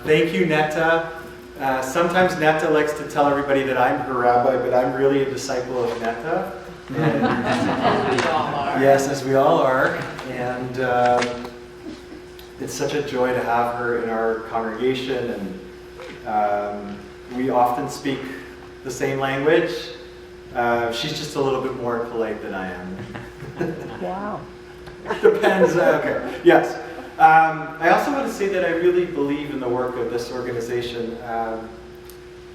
Thank you, Netta. Sometimes Netta likes to tell everybody that I'm her rabbi, but I'm really a disciple of Netta. And, We all are. yes, as we all are. And it's such a joy to have her in our congregation. And we often speak the same language. She's just a little bit more polite than I am. Wow. Depends. Okay. Yes. I also want to say that I really believe in the work of this organization.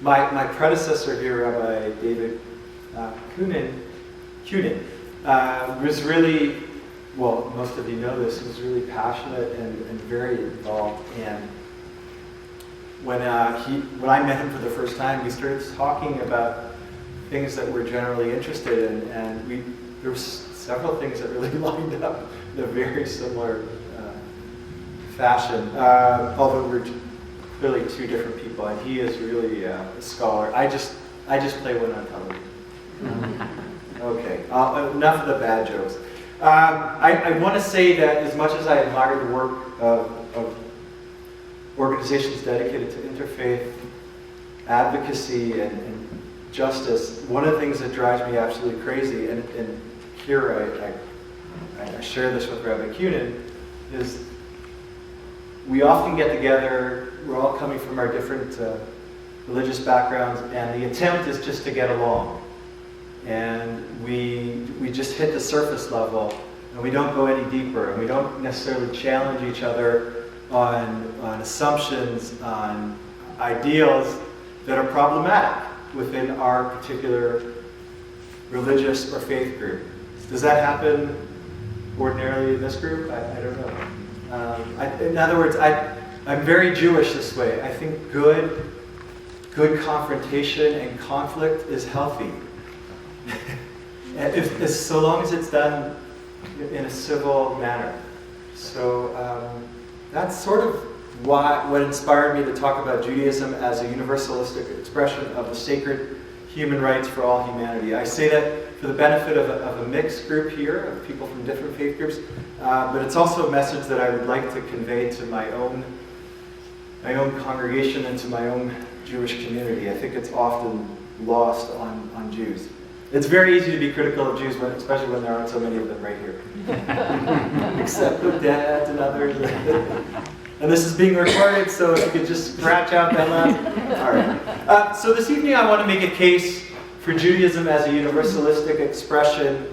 My predecessor here, Rabbi David Kunin, was really, well, most of you know this, was really passionate and very involved. And when I met him for the first time, we started talking about things that we're generally interested in, and there were several things that really lined up in a very similar fashion, although we're clearly two different people, and he is really a scholar. I just play one on television. Okay, enough of the bad jokes. I want to say that as much as I admire the work of organizations dedicated to interfaith advocacy and justice, one of the things that drives me absolutely crazy, and here I share this with Rabbi Kunin, is we often get together, we're all coming from our different religious backgrounds, and the attempt is just to get along. And we just hit the surface level, and we don't go any deeper, and we don't necessarily challenge each other on assumptions, on ideals that are problematic within our particular religious or faith group. Does that happen ordinarily in this group? I don't know. In other words, I'm very Jewish this way. I think good confrontation and conflict is healthy. So long as it's done in a civil manner. So that's sort of what inspired me to talk about Judaism as a universalistic expression of the sacred human rights for all humanity. I say that for the benefit of a mixed group here, of people from different faith groups, but it's also a message that I would like to convey to my own congregation and to my own Jewish community. I think it's often lost on Jews. It's very easy to be critical of Jews, especially when there aren't so many of them right here. Except with Dad and others. And this is being recorded, so if you could just scratch out that last. All right. So this evening I want to make a case for Judaism as a universalistic expression.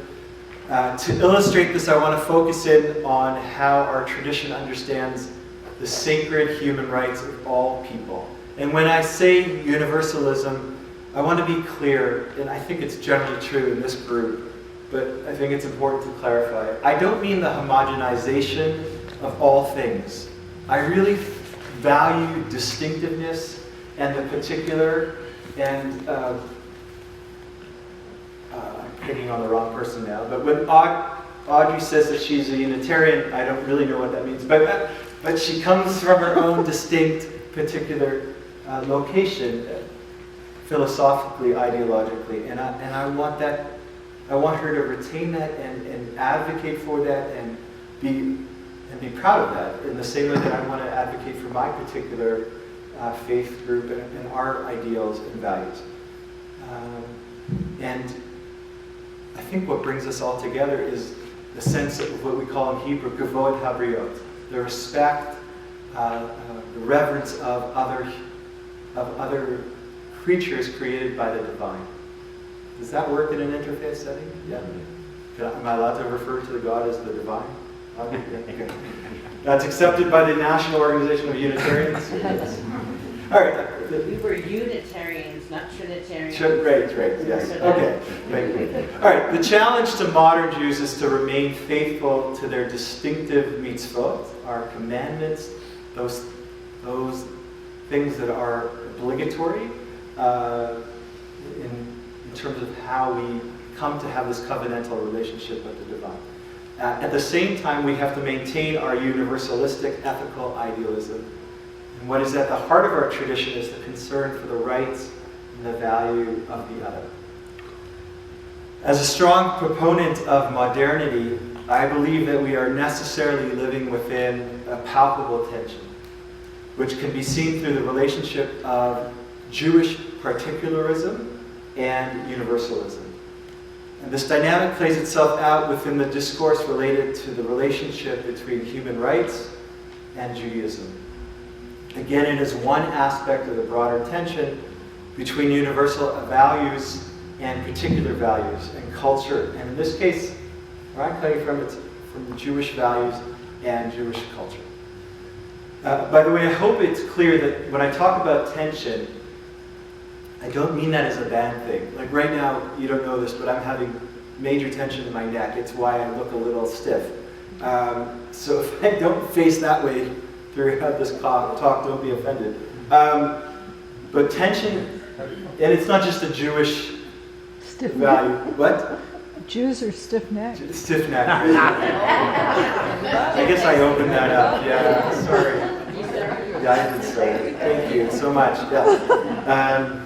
To illustrate this, I want to focus in on how our tradition understands the sacred human rights of all people. And when I say universalism, I want to be clear, and I think it's generally true in this group, but I think it's important to clarify. I don't mean the homogenization of all things. I really value distinctiveness and the particular, and I'm hitting on the wrong person now, but when Audrey says that she's a Unitarian, I don't really know what that means, but she comes from her own distinct, particular location, philosophically, ideologically, and I want her to retain that and advocate for that and be proud of that in the same way that I want to advocate for my particular faith group and our ideals and values. And I think what brings us all together is the sense of what we call in Hebrew, kavod habriot, the respect, the reverence of other creatures created by the divine. Does that work in an interfaith setting? Yeah. Am I allowed to refer to the God as the divine? Okay. That's accepted by the National Organization of Unitarians? Yes. All right. We were Unitarians, not Trinitarians. Right, yes. Okay. Thank you. All right. The challenge to modern Jews is to remain faithful to their distinctive mitzvot, our commandments, those things that are obligatory in terms of how we come to have this covenantal relationship with the divine. At the same time, we have to maintain our universalistic ethical idealism. And what is at the heart of our tradition is the concern for the rights and the value of the other. As a strong proponent of modernity, I believe that we are necessarily living within a palpable tension. which can be seen through the relationship of Jewish particularism and universalism. And this dynamic plays itself out within the discourse related to the relationship between human rights and Judaism. Again, it is one aspect of the broader tension between universal values and particular values and culture. And in this case, where I'm coming from, it's from Jewish values and Jewish culture. By the way, I hope it's clear that when I talk about tension, I don't mean that as a bad thing. Like right now, you don't know this, but I'm having major tension in my neck. It's why I look a little stiff. So if I don't face that way throughout this talk, don't be offended. But tension, and it's not just a Jewish value. What? Jews are stiff-necked. Stiff-necked. I guess I opened that up. Yeah, sorry. Yeah, I did sorry. Thank you so much. Yeah.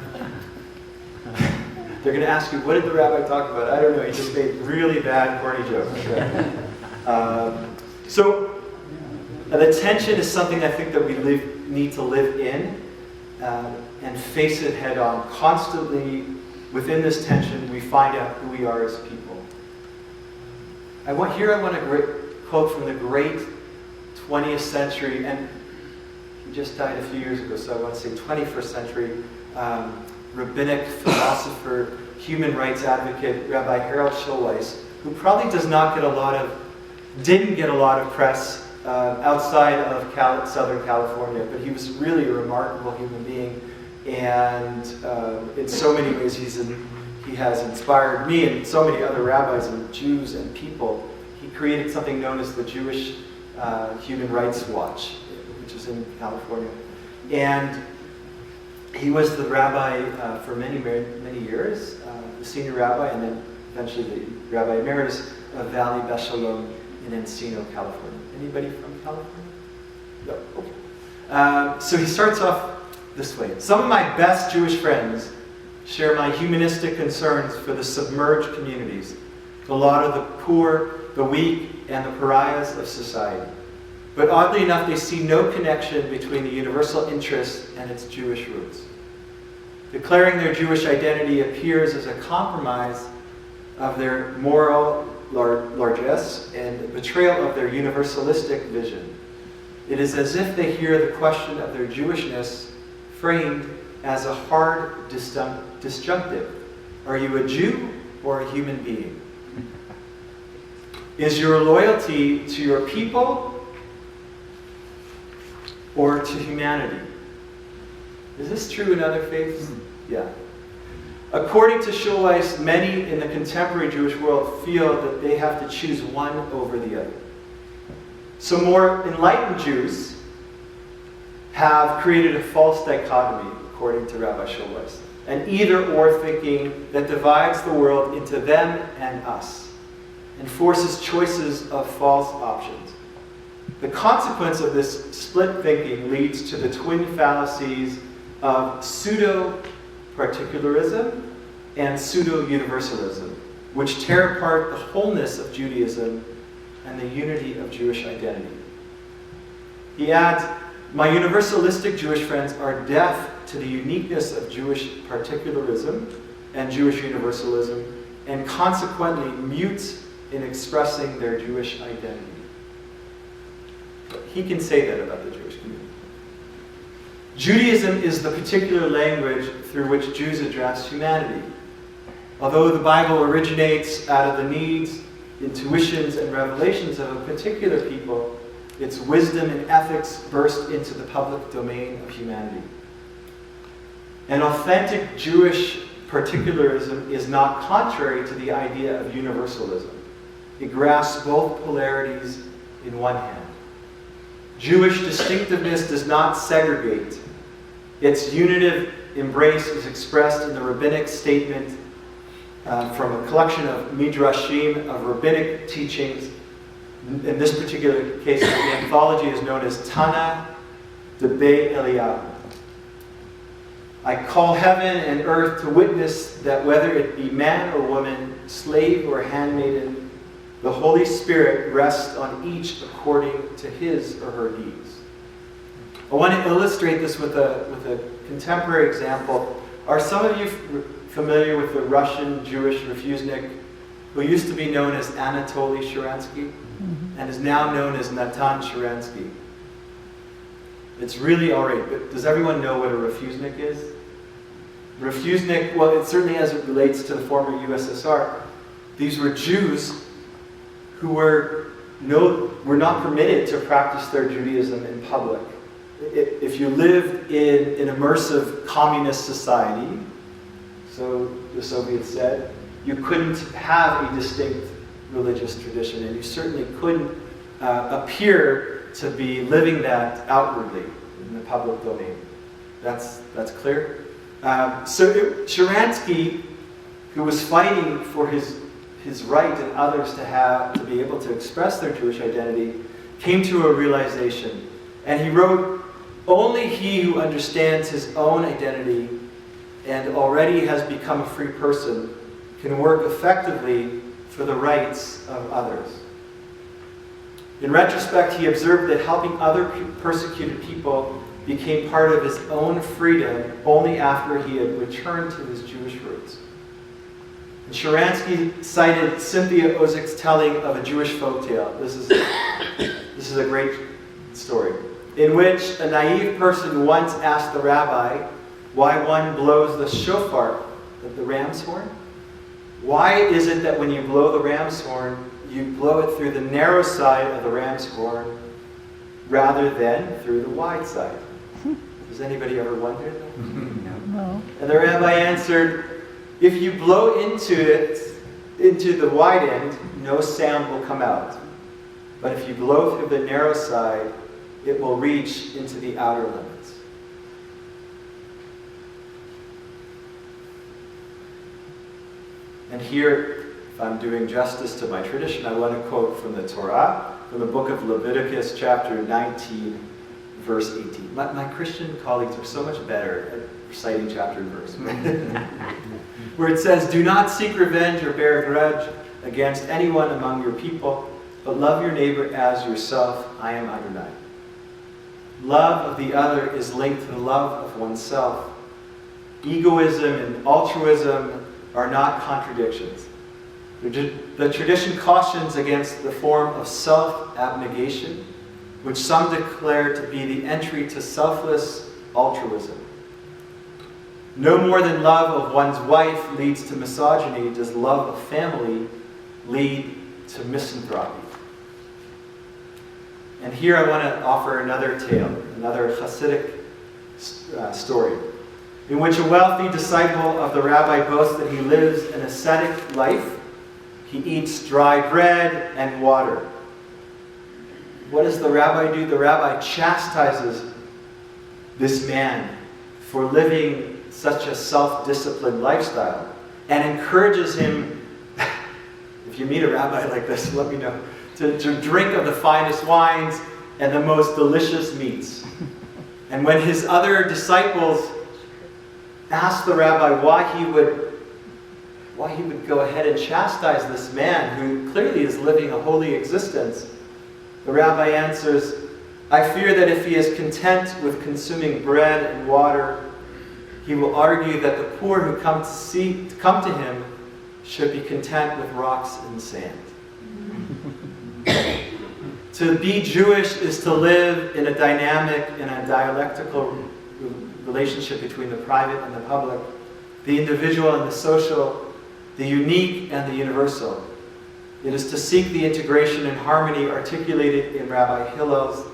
They're going to ask you, what did the rabbi talk about? I don't know. He just made really bad, corny jokes. So the tension is something I think that we need to live in and face it head on. Constantly within this tension, we find out who we are as people. I want to quote from the great 20th century, and he just died a few years ago, so I want to say 21st century rabbinic philosopher, human rights advocate, Rabbi Harold Schulweis, who probably didn't get a lot of press outside of Southern California, but he was really a remarkable human being, and in so many ways he has inspired me and so many other rabbis and Jews and people. He created something known as the Jewish Human Rights Watch, which is in California, and he was the rabbi for many years, the senior rabbi, and then eventually the rabbi emeritus of Valley Beth Shalom in Encino, California. Anybody from California? No. Okay. So he starts off this way. Some of my best Jewish friends share my humanistic concerns for the submerged communities, the lot of the poor, the weak, and the pariahs of society. But oddly enough, they see no connection between the universal interest and its Jewish roots. Declaring their Jewish identity appears as a compromise of their moral largesse and betrayal of their universalistic vision. It is as if they hear the question of their Jewishness framed as a hard disjunctive. Are you a Jew or a human being? Is your loyalty to your people or to humanity? Is this true in other faiths? Yeah. According to Schulweis, many in the contemporary Jewish world feel that they have to choose one over the other. So more enlightened Jews have created a false dichotomy, according to Rabbi Schulweis, an either-or thinking that divides the world into them and us, and forces choices of false options. The consequence of this split thinking leads to the twin fallacies of pseudo-particularism and pseudo-universalism, which tear apart the wholeness of Judaism and the unity of Jewish identity. He adds, my universalistic Jewish friends are deaf to the uniqueness of Jewish particularism and Jewish universalism, and consequently mute in expressing their Jewish identity. He can say that about the Jewish community. Judaism is the particular language through which Jews address humanity. Although the Bible originates out of the needs, intuitions, and revelations of a particular people, its wisdom and ethics burst into the public domain of humanity. An authentic Jewish particularism is not contrary to the idea of universalism. It grasps both polarities in one hand. Jewish distinctiveness does not segregate. Its unitive embrace is expressed in the rabbinic statement from a collection of midrashim, of rabbinic teachings. In this particular case, the anthology is known as Tana Debei Eliyahu. I call heaven and earth to witness that whether it be man or woman, slave or handmaiden, the Holy Spirit rests on each according to his or her deeds. I want to illustrate this with a contemporary example. Are some of you familiar with the Russian Jewish refusenik who used to be known as Anatoly Sharansky and is now known as Natan Sharansky? It's really all right, but does everyone know what a refusenik is? Refusenik, well, it certainly as it relates to the former USSR, these were Jews who were not permitted to practice their Judaism in public. If you lived in an immersive communist society, so the Soviets said, you couldn't have a distinct religious tradition, and you certainly couldn't appear to be living that outwardly in the public domain. That's clear? Sharansky, who was fighting for his right and others to be able to express their Jewish identity, came to a realization. And he wrote, "Only he who understands his own identity and already has become a free person can work effectively for the rights of others." In retrospect, he observed that helping other persecuted people became part of his own freedom only after he had returned to his Jewish roots. And Sharansky cited Cynthia Ozik's telling of a Jewish folktale. This is a great story, in which a naive person once asked the rabbi why one blows the shofar, the ram's horn. Why is it that when you blow the ram's horn, you blow it through the narrow side of the ram's horn rather than through the wide side? Has anybody ever wondered that? No. And the rabbi answered, if you blow into the wide end, no sound will come out. But if you blow through the narrow side, it will reach into the outer limits. And here, if I'm doing justice to my tradition, I want to quote from the Torah, from the book of Leviticus, chapter 19, verse 18. My Christian colleagues are so much better at reciting chapter and verse. Where it says, "Do not seek revenge or bear a grudge against anyone among your people, but love your neighbor as yourself. I am Adonai." Love of the other is linked to the love of oneself. Egoism and altruism are not contradictions. The tradition cautions against the form of self-abnegation, which some declare to be the entry to selfless altruism. No more than love of one's wife leads to misogyny does love of family lead to misanthropy. And here I want to offer another tale, another Hasidic story, in which a wealthy disciple of the rabbi boasts that he lives an ascetic life. He eats dry bread and water. What does the rabbi do? The rabbi chastises this man for living such a self-disciplined lifestyle and encourages him, if you meet a rabbi like this, let me know, to drink of the finest wines and the most delicious meats. And when his other disciples asked the rabbi why he would go ahead and chastise this man who clearly is living a holy existence, the rabbi answers, "I fear that if he is content with consuming bread and water, he will argue that the poor who come to him should be content with rocks and sand." To be Jewish is to live in a dynamic and a dialectical relationship between the private and the public, the individual and the social, the unique and the universal. It is to seek the integration and harmony articulated in Rabbi Hillel of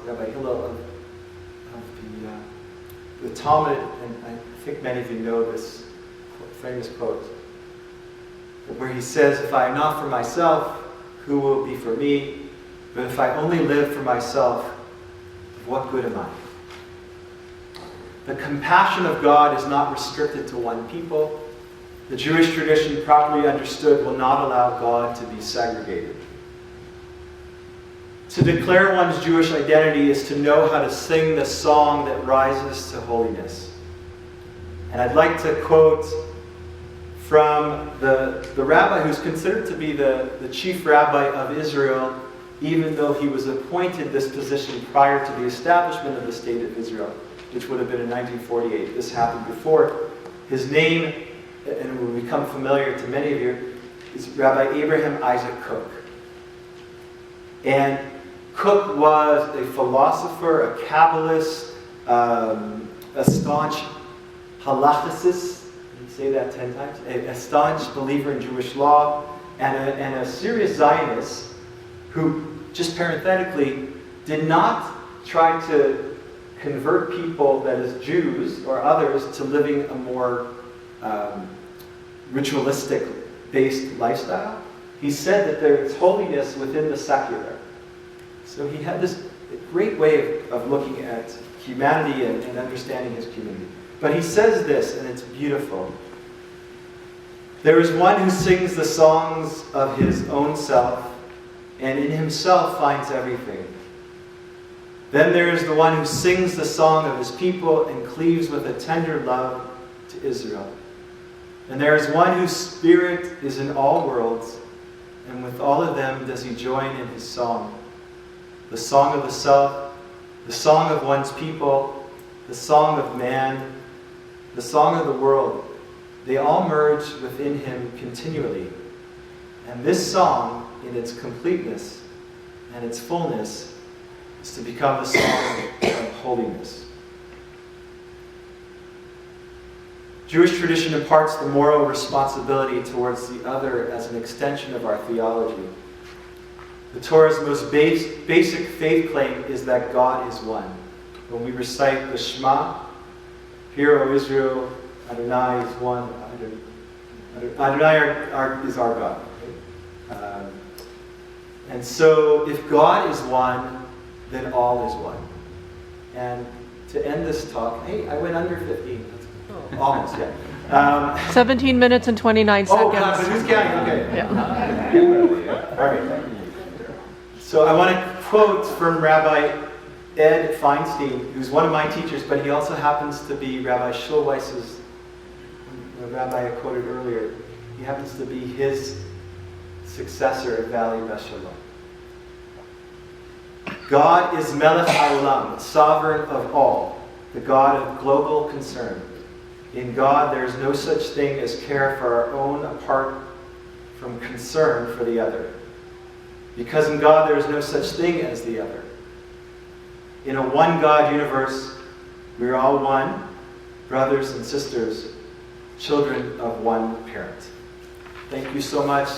the Talmud, and I think many of you know this famous quote, where he says, "If I am not for myself, who will be for me? But if I only live for myself, of what good am I?" The compassion of God is not restricted to one people. The Jewish tradition, properly understood, will not allow God to be segregated. To declare one's Jewish identity is to know how to sing the song that rises to holiness. And I'd like to quote from the rabbi who's considered to be the chief rabbi of Israel, even though he was appointed this position prior to the establishment of the State of Israel, which would have been in 1948. This happened before. His name, and it will become familiar to many of you, is Rabbi Abraham Isaac Kook. And Kook was a philosopher, a Kabbalist, a staunch halachicist, you say that 10 times, a staunch believer in Jewish law, and a serious Zionist who, just parenthetically, did not try to convert people, that is Jews or others, to living a more ritualistic-based lifestyle. He said that there is holiness within the secular. So he had this great way of looking at humanity and understanding his community. But he says this, and it's beautiful. There is one who sings the songs of his own self, and in himself finds everything. Then there is the one who sings the song of his people and cleaves with a tender love to Israel. And there is one whose spirit is in all worlds, and with all of them does he join in his song. The song of the self, the song of one's people, the song of man, the song of the world. They all merge within him continually. And this song, in its completeness and its fullness, is to become the song of holiness. Jewish tradition imparts the moral responsibility towards the other as an extension of our theology. The Torah's most basic faith claim is that God is one. When we recite the Shema, "Hear, O Israel, Adonai is one." Adonai is our God. And so, if God is one, then all is one. And to end this talk, hey, I went under 15. Almost, yeah. 17 minutes and 29 seconds. Oh, God, but who's counting? Okay. Yeah. All right. So I want to quote from Rabbi Ed Feinstein, who's one of my teachers, but he also happens to be Rabbi Schulweiss's, the rabbi I quoted earlier. He happens to be his successor at Valley Beth Shalom. God is Melech Haolam, sovereign of all, the God of global concern. In God, there is no such thing as care for our own apart from concern for the other. Because in God, there is no such thing as the other. In a one God universe, we are all one, brothers and sisters, children of one parent. Thank you so much.